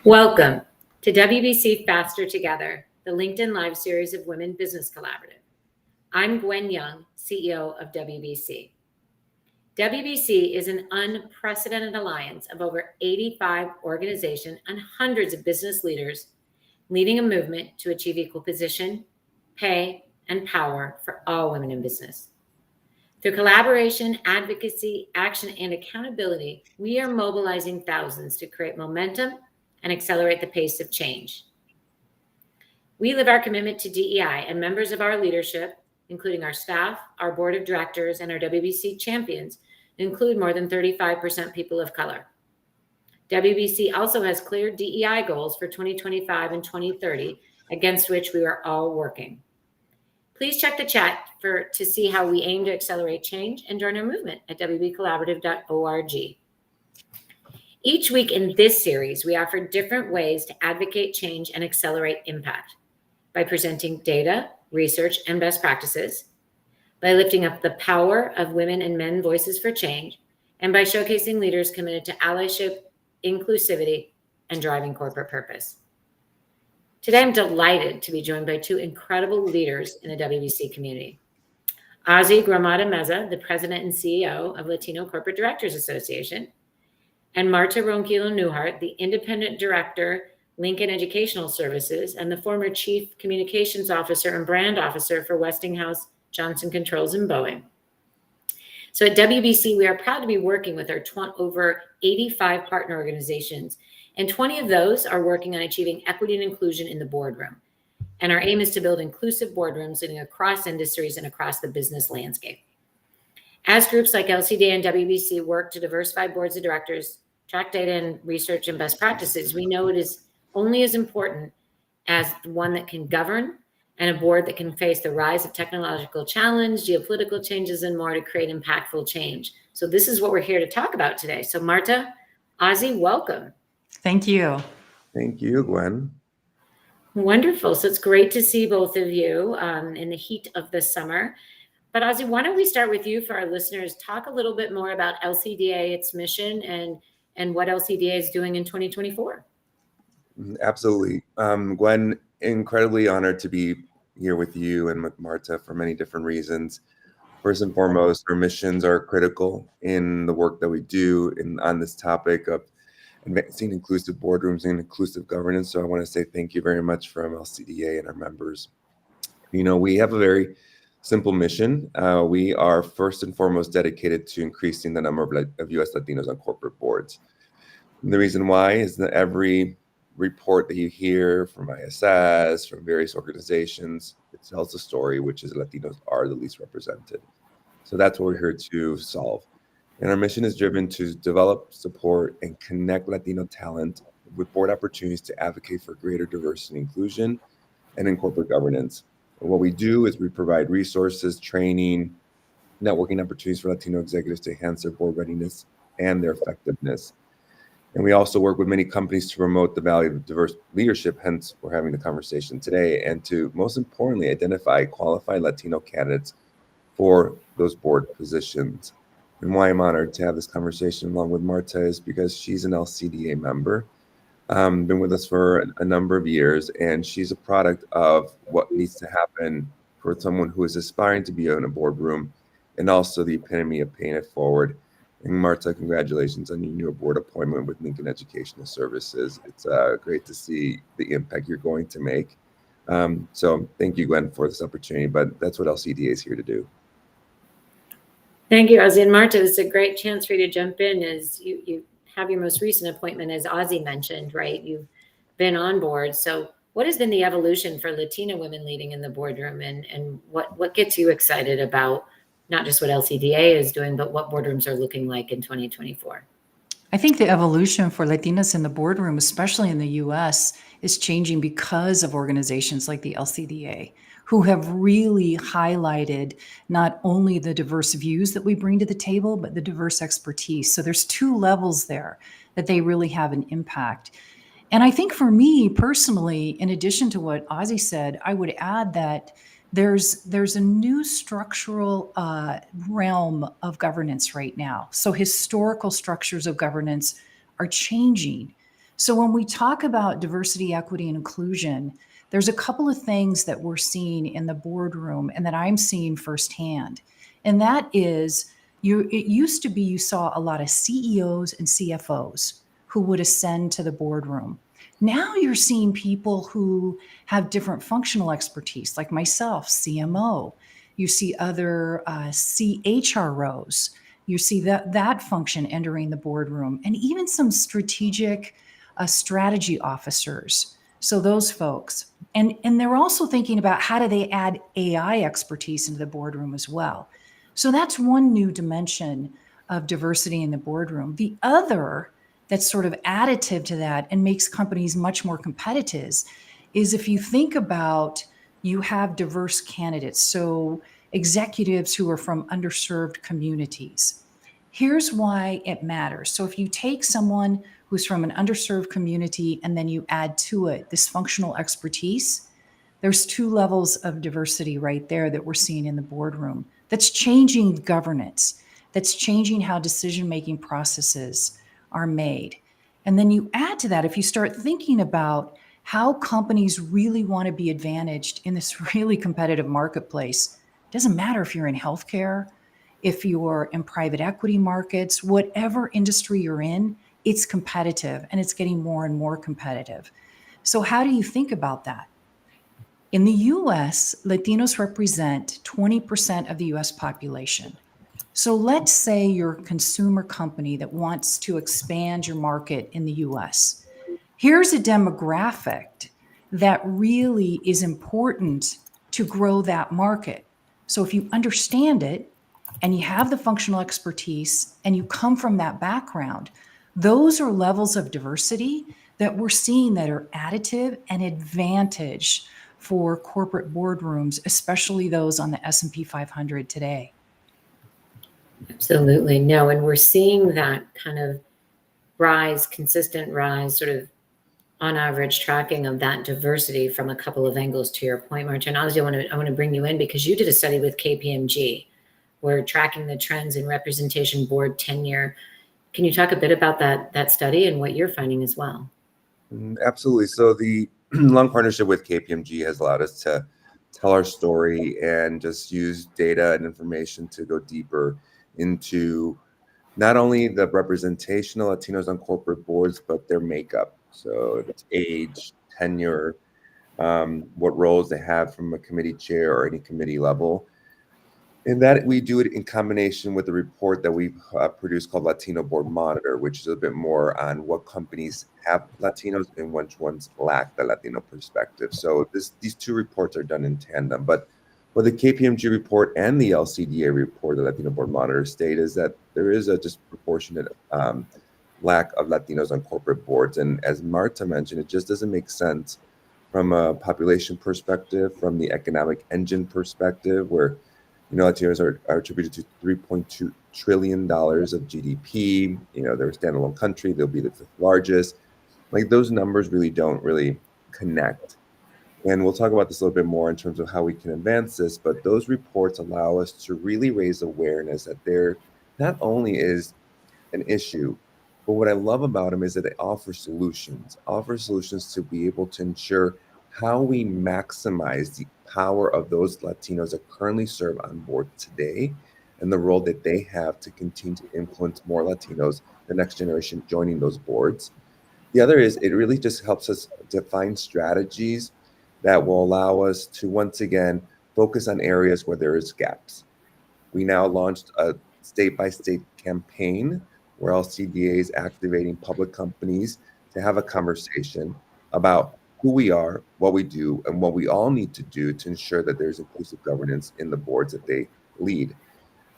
Welcome to WBC Faster Together, the LinkedIn Live series of Women Business Collaborative. I'm Gwen Young, CEO of WBC. WBC is an unprecedented alliance of over 85 organizations and hundreds of business leaders leading a movement to achieve equal position, pay, and power for all women in business. Through collaboration, advocacy, action, and accountability, we are mobilizing thousands to create momentum and accelerate the pace of change. We live our commitment to DEI, and members of our leadership, including our staff, our board of directors, and our WBC champions, include more than 35% people of color. WBC also has clear DEI goals for 2025 and 2030, against which we are all working. Please check the chat to see how we aim to accelerate change and join our movement at wbcollaborative.org. Each week in this series, we offer different ways to advocate change and accelerate impact by presenting data, research, and best practices, by lifting up the power of women and men voices for change, and by showcasing leaders committed to allyship, inclusivity, and driving corporate purpose. Today, I'm delighted to be joined by two incredible leaders in the WBC community. Ozzie Meza, the president and CEO of Latino Corporate Directors Association, and Marta Ronquillo Newhart, the independent director, Lincoln Educational Services, and the former chief communications officer and brand officer for Westinghouse, Johnson Controls, and Boeing. So at WBC, we are proud to be working with our over 85 partner organizations, and 20 of those are working on achieving equity and inclusion in the boardroom. And our aim is to build inclusive boardrooms leading across industries and across the business landscape. As groups like LCDA and WBC work to diversify boards of directors, track data and research and best practices, we know it is only as important as the one that can govern and a board that can face the rise of technological challenge, geopolitical changes, and more to create impactful change. So this is what we're here to talk about today. So Marta, Ozzie, welcome. Thank you. Thank you, Gwen. Wonderful. So it's great to see both of you in the heat of the summer. But Ozzie, why don't we start with you for our listeners? Talk a little bit more about LCDA, its mission, and what LCDA is doing in 2024. Absolutely. Gwen, incredibly honored to be here with you and with Marta for many different reasons. First and foremost, our missions are critical in the work that we do on this topic of advancing inclusive boardrooms and inclusive governance. So I want to say thank you very much from LCDA and our members. You know, we have a very simple mission. We are first and foremost dedicated to increasing the number of U.S. Latinos on corporate boards. And the reason why is that every report that you hear from ISS, from various organizations, it tells a story, which is Latinos are the least represented. So that's what we're here to solve. And our mission is driven to develop, support, and connect Latino talent with board opportunities to advocate for greater diversity and inclusion and in corporate governance. And what we do is we provide resources, training, networking opportunities for Latino executives to enhance their board readiness and their effectiveness. And we also work with many companies to promote the value of diverse leadership, hence we're having the conversation today, and to, most importantly, identify qualified Latino candidates for those board positions. And why I'm honored to have this conversation along with Marta is because she's an LCDA member, been with us for a number of years, and she's a product of what needs to happen for someone who is aspiring to be in a boardroom, and also the epitome of paying it forward. And Marta, congratulations on your new board appointment with Lincoln Educational Services. It's great to see the impact you're going to make. So thank you, Gwen, for this opportunity, but that's what LCDA is here to do. Thank you, Ozzie. And Marta, it's a great chance for you to jump in as you have your most recent appointment, as Ozzie mentioned, right? You've been on board. So what has been the evolution for Latina women leading in the boardroom, and what gets you excited about not just what LCDA is doing, but what boardrooms are looking like in 2024? I think the evolution for Latinas in the boardroom, especially in the US, is changing because of organizations like the LCDA, who have really highlighted not only the diverse views that we bring to the table, but the diverse expertise. So there's two levels there that they really have an impact. And I think for me personally, in addition to what Ozzie said, I would add that there's a new structural realm of governance right now. So historical structures of governance are changing. So when we talk about diversity, equity, and inclusion, there's a couple of things that we're seeing in the boardroom and that I'm seeing firsthand. And that is, it used to be you saw a lot of CEOs and CFOs who would ascend to the boardroom. Now you're seeing people who have different functional expertise, like myself, CMO. You see other CHROs. You see that function entering the boardroom, and even some strategic strategy officers. So those folks, and they're also thinking about how do they add AI expertise into the boardroom as well. So that's one new dimension of diversity in the boardroom. The other that's sort of additive to that and makes companies much more competitive is if you think about, you have diverse candidates, so executives who are from underserved communities. Here's why it matters. So if you take someone who's from an underserved community and then you add to it this functional expertise, there's two levels of diversity right there that we're seeing in the boardroom. That's changing governance. That's changing how decision-making processes are made. And then you add to that, if you start thinking about how companies really want to be advantaged in this really competitive marketplace, it doesn't matter if you're in healthcare, if you're in private equity markets, whatever industry you're in, it's competitive and it's getting more and more competitive. So how do you think about that? In the US, Latinos represent 20% of the US population. So let's say you're a consumer company that wants to expand your market in the US. Here's a demographic that really is important to grow that market. So if you understand it and you have the functional expertise and you come from that background, those are levels of diversity that we're seeing that are additive and advantage for corporate boardrooms, especially those on the S&P 500 today. Absolutely. No, and we're seeing that kind of rise, consistent rise, sort of on average tracking of that diversity from a couple of angles to your point, Marta. And Ozzie, I want to bring you in because you did a study with KPMG. We're tracking the trends in representation board tenure. Can you talk a bit about that study and what you're finding as well? Absolutely. So the long partnership with KPMG has allowed us to tell our story and just use data and information to go deeper into not only the representation of Latinos on corporate boards, but their makeup. So it's age, tenure, what roles they have from a committee chair or any committee level. And that we do it in combination with the report that we produced called Latino Board Monitor, which is a bit more on what companies have Latinos and which ones lack the Latino perspective. So these two reports are done in tandem. But what the KPMG report and the LCDA report, the Latino Board Monitor, state is that there is a disproportionate lack of Latinos on corporate boards. And as Marta mentioned, it just doesn't make sense from a population perspective, from the economic engine perspective, where Latinos are attributed to $3.2 trillion of GDP. They're a standalone country. They'll be the fifth largest. Like, those numbers don't really connect. And we'll talk about this a little bit more in terms of how we can advance this. But those reports allow us to really raise awareness that there not only is an issue, but what I love about them is that they offer solutions to be able to ensure how we maximize the power of those Latinos that currently serve on board today and the role that they have to continue to influence more Latinos, the next generation, joining those boards. The other is it really just helps us define strategies that will allow us to, once again, focus on areas where there is gaps. We now launched a state-by-state campaign where LCDA is activating public companies to have a conversation about who we are, what we do, and what we all need to do to ensure that there's inclusive governance in the boards that they lead.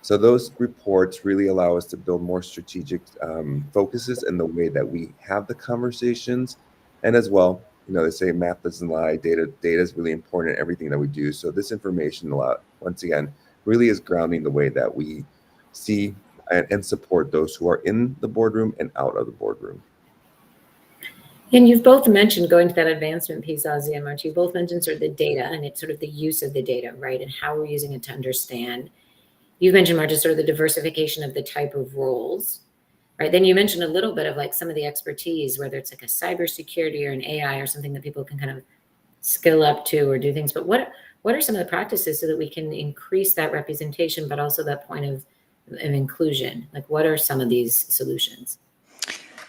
So those reports really allow us to build more strategic focuses in the way that we have the conversations. And as well, they say math doesn't lie, data is really important in everything that we do. So this information, once again, really is grounding the way that we see and support those who are in the boardroom and out of the boardroom. And you've both mentioned, going to that advancement piece, Ozzie and Marta, you both mentioned sort of the data and it's sort of the use of the data, right? And how we're using it to understand. You've mentioned, Marta, sort of the diversification of the type of roles. right? Then you mentioned a little bit of like some of the expertise, whether it's like a cybersecurity or an AI or something that people can kind of skill up to or do things. But what are some of the practices so that we can increase that representation, but also that point of inclusion? Like, what are some of these solutions?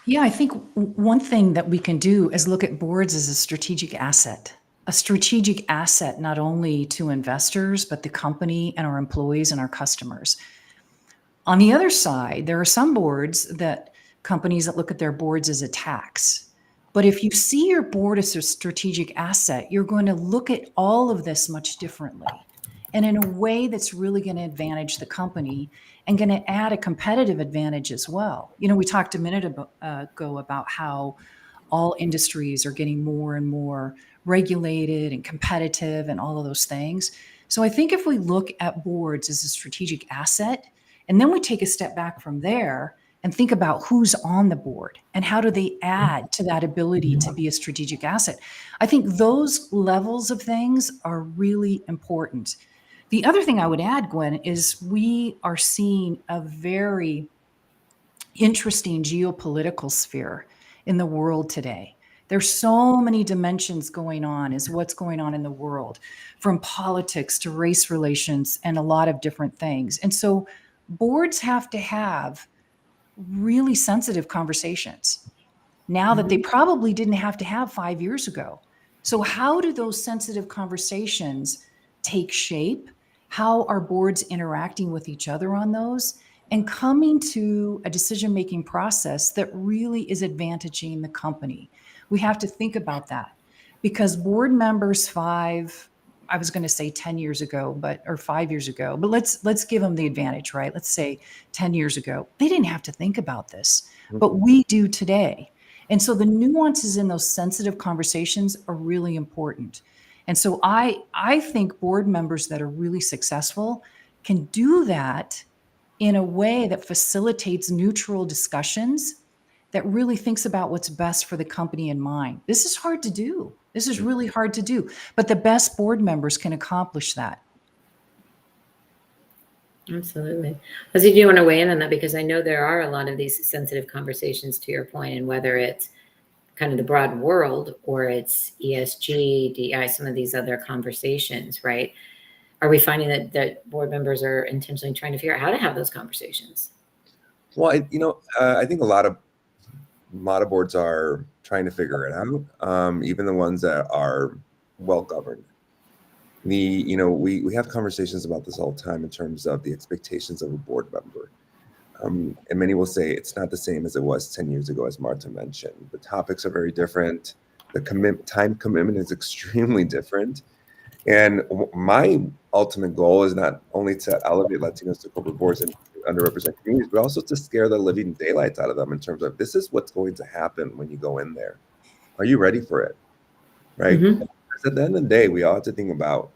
Yeah, I think one thing that we can do is look at boards as a strategic asset, not only to investors, but the company and our employees and our customers. On the other side, there are some companies that look at their boards as a tax. But if you see your board as a strategic asset, you're going to look at all of this much differently and in a way that's really going to advantage the company and going to add a competitive advantage as well. We talked a minute ago about how all industries are getting more and more regulated and competitive and all of those things. So I think if we look at boards as a strategic asset, and then we take a step back from there and think about who's on the board and how do they add to that ability to be a strategic asset, I think those levels of things are really important. The other thing I would add, Gwen, is we are seeing a very interesting geopolitical sphere in the world today. There's so many dimensions going on is what's going on in the world, from politics to race relations and a lot of different things. And so boards have to have really sensitive conversations now that they probably didn't have to have 5 years ago. So how do those sensitive conversations take shape? How are boards interacting with each other on those and coming to a decision-making process that really is advantaging the company? We have to think about that because board members I was going to say 10 years ago, or 5 years ago, but let's give them the advantage, right? Let's say 10 years ago, they didn't have to think about this, but we do today. And so the nuances in those sensitive conversations are really important. And so I think board members that are really successful can do that in a way that facilitates neutral discussions, that really thinks about what's best for the company in mind. This is hard to do. This is really hard to do, but the best board members can accomplish that. Absolutely. Ozzie, do you want to weigh in on that? Because I know there are a lot of these sensitive conversations, to your point, and whether it's kind of the broad world or it's ESG, DEI, some of these other conversations, right? Are we finding that board members are intentionally trying to figure out how to have those conversations? Well, I think a lot of boards are trying to figure it out. Even the ones that are well governed. We have conversations about this all the time in terms of the expectations of a board member. And many will say it's not the same as it was 10 years ago, as Marta mentioned. The topics are very different. The time commitment is extremely different. And my ultimate goal is not only to elevate Latinos to corporate boards and underrepresented communities, but also to scare the living daylights out of them in terms of this is what's going to happen when you go in there. Are you ready for it? Right? Mm-hmm. Because at the end of the day, we all have to think about,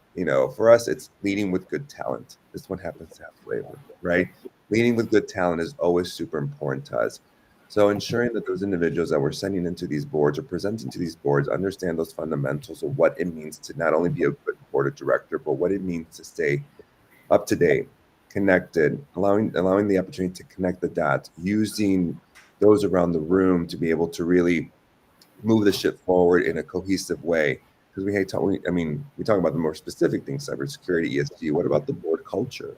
for us, it's leading with good talent. This one happens to have flavor, right? Leading with good talent is always super important to us. So ensuring that those individuals that we're sending into these boards or presenting to these boards understand those fundamentals of what it means to not only be a good board of director, but what it means to stay up to date, connected, allowing the opportunity to connect the dots, using those around the room to be able to really move the ship forward in a cohesive way. Because we talk about the more specific things, cybersecurity, ESG. What about the board culture?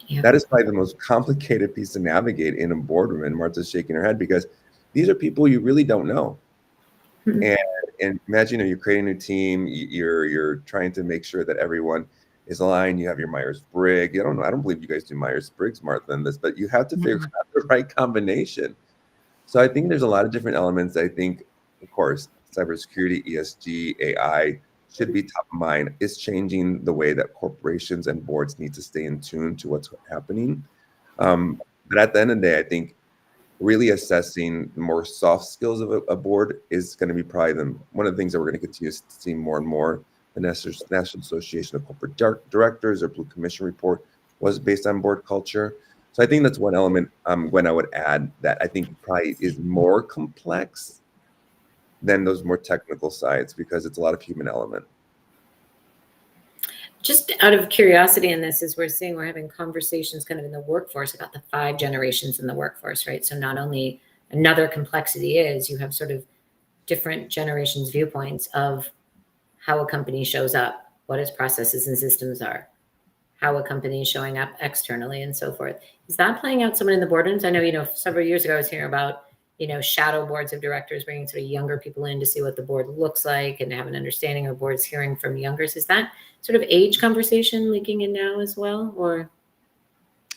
Yeah. That is probably the most complicated piece to navigate in a boardroom. And Marta's shaking her head because these are people you really don't know. Mm-hmm. And imagine you're creating a team, you're trying to make sure that everyone is aligned. You have your Myers-Briggs. I don't believe you guys do Myers-Briggs, Martha, in this, but you have to figure out the right combination. So I think there's a lot of different elements. I think, of course, cybersecurity, ESG, AI should be top of mind. It's changing the way that corporations and boards need to stay in tune to what's happening. But at the end of the day, I think really assessing the more soft skills of a board is going to be probably one of the things that we're going to continue to see more and more. The National Association of Corporate Directors, or Blue Commission report, was based on board culture. So I think that's one element when I would add that I think probably is more complex than those more technical sides, because it's a lot of human element. Just out of curiosity in this, as we're having conversations kind of in the workforce about the 5 generations in the workforce, right? So not only another complexity is you have sort of different generations viewpoints of how a company shows up, what its processes and systems are, how a company is showing up externally and so forth. Is that playing out someone in the boardrooms? I know, several years ago I was hearing about, shadow boards of directors, bringing sort of younger people in to see what the board looks like and to have an understanding of boards hearing from youngers. Is that sort of age conversation leaking in now as well, or?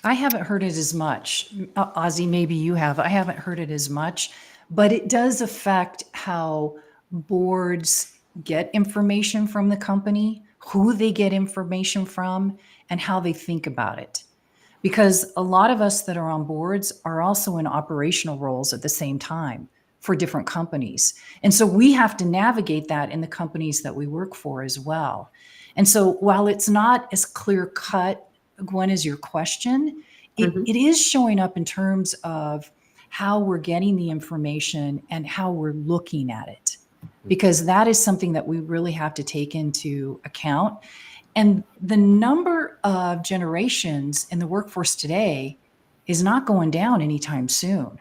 I haven't heard it as much. Ozzie, maybe you have. I haven't heard it as much, but it does affect how boards get information from the company, who they get information from, and how they think about it. Because a lot of us that are on boards are also in operational roles at the same time for different companies. And so we have to navigate that in the companies that we work for as well. And so while it's not as clear cut, Gwen, as your question, it is showing up in terms of how we're getting the information and how we're looking at it, because that is something that we really have to take into account. And the number of generations in the workforce today is not going down anytime soon.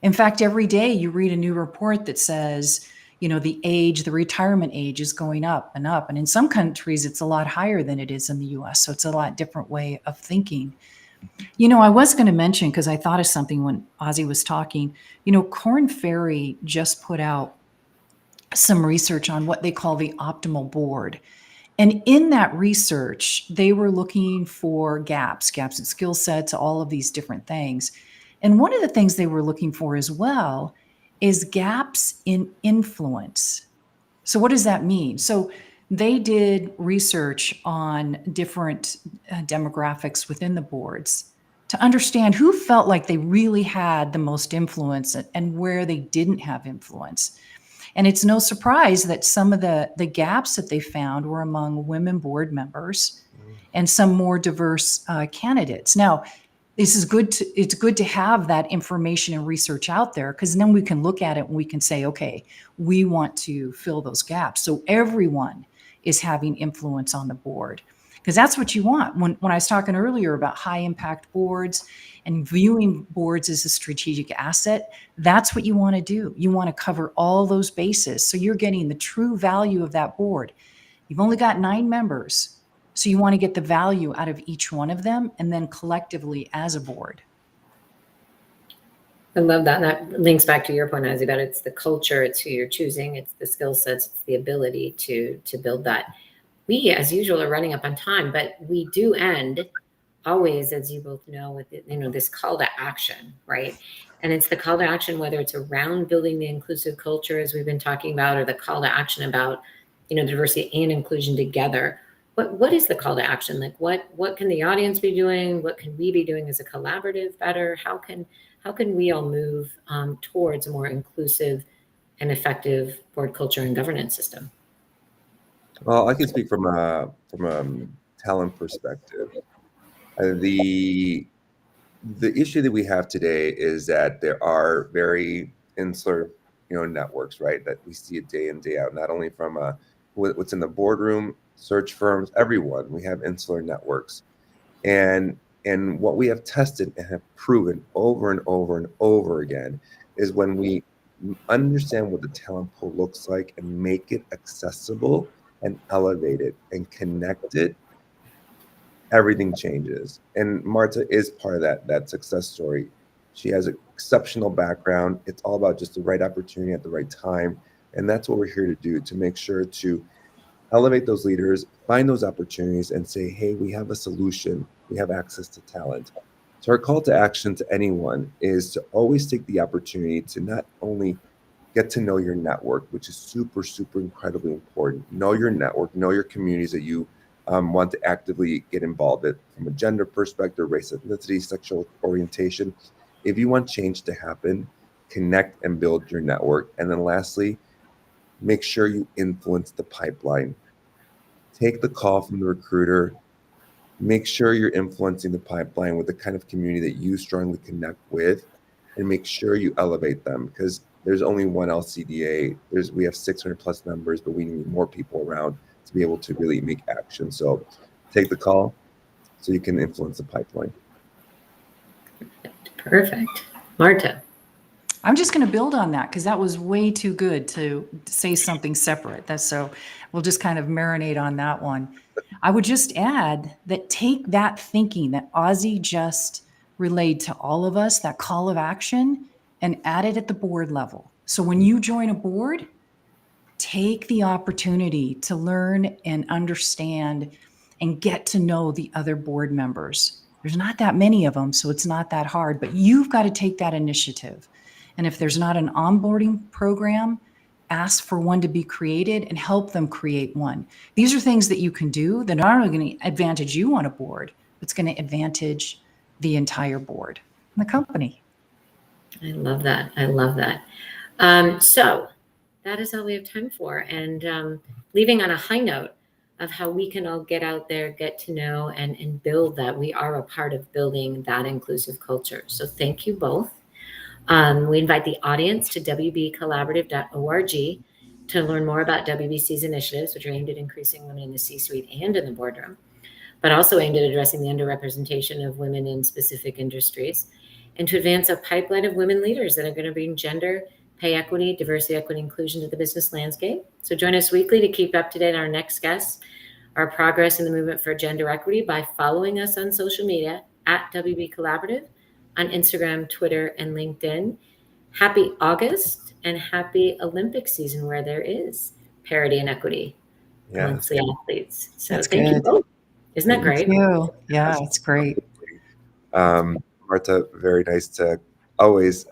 In fact, every day you read a new report that says, the retirement age is going up and up. And in some countries, it's a lot higher than it is in the US. So it's a lot different way of thinking. I was going to mention, because I thought of something when Ozzie was talking, Korn Ferry just put out some research on what they call the optimal board. And in that research, they were looking for gaps in skill sets, all of these different things. And one of the things they were looking for as well is gaps in influence. So what does that mean? So they did research on different demographics within the boards to understand who felt like they really had the most influence and where they didn't have influence. And it's no surprise that some of the gaps that they found were among women board members and some more diverse candidates. Now, it's good to have that information and research out there, because then we can look at it and we can say, okay, we want to fill those gaps. So everyone is having influence on the board, because that's what you want. When I was talking earlier about high impact boards and viewing boards as a strategic asset, that's what you want to do. You want to cover all those bases. So you're getting the true value of that board. You've only got 9 members. So you want to get the value out of each one of them, and then collectively as a board. I love that. And that links back to your point, Ozzie, about it's the culture, it's who you're choosing, it's the skill sets, it's the ability to build that. We, as usual, are running up on time, but we do end always, as you both know, with this call to action, right? And it's the call to action, whether it's around building the inclusive culture, as we've been talking about, or the call to action about, diversity and inclusion together. What is the call to action? Like what can the audience be doing? What can we be doing as a collaborative better? How can we all move towards a more inclusive and effective board culture and governance system? Well, I can speak from a talent perspective. The issue that we have today is that there are very insular, networks, right? That we see it day in, day out, not only from what's in the boardroom, search firms, everyone. We have insular networks. And what we have tested and have proven over and over and over again is when we understand what the talent pool looks like and make it accessible and elevate it and connect it, everything changes. And Marta is part of that success story. She has an exceptional background. It's all about just the right opportunity at the right time. And that's what we're here to do, to make sure to elevate those leaders, find those opportunities, and say, hey, we have a solution. We have access to talent. So our call to action to anyone is to always take the opportunity to not only get to know your network, which is super, super incredibly important. Know your network, know your communities that you want to actively get involved in from a gender perspective, race, ethnicity, sexual orientation. If you want change to happen, connect and build your network. And then lastly, make sure you influence the pipeline. Take the call from the recruiter. Make sure you're influencing the pipeline with the kind of community that you strongly connect with, and make sure you elevate them, because there's only one LCDA. We have 600 plus members, but we need more people around to be able to really make action. So take the call so you can influence the pipeline. Perfect. Marta. I'm just going to build on that because that was way too good to say something separate. So we'll just kind of marinate on that one. I would just add that take that thinking that Ozzie just relayed to all of us, that call of action, and add it at the board level. So when you join a board, take the opportunity to learn and understand and get to know the other board members. There's not that many of them, so it's not that hard, but you've got to take that initiative. And if there's not an onboarding program, ask for one to be created and help them create one. These are things that you can do that are not only going to advantage you on a board, but it's going to advantage the entire board and the company. I love that. I love that. So that is all we have time for. And leaving on a high note of how we can all get out there, get to know, and build that. We are a part of building that inclusive culture. So thank you both. We invite the audience to wbcollaborative.org to learn more about WBC's initiatives, which are aimed at increasing women in the C-suite and in the boardroom, but also aimed at addressing the underrepresentation of women in specific industries, and to advance a pipeline of women leaders that are going to bring gender, pay equity, diversity, equity, inclusion to the business landscape. So join us weekly to keep up to date on our next guests, our progress in the movement for gender equity by following us on social media at WB Collaborative on Instagram, Twitter, and LinkedIn. Happy August and happy Olympic season where there is parity and equity amongst the athletes. So That's thank good. you both. Isn't that great? Thank you. Yeah, it's great. Marta, very nice to always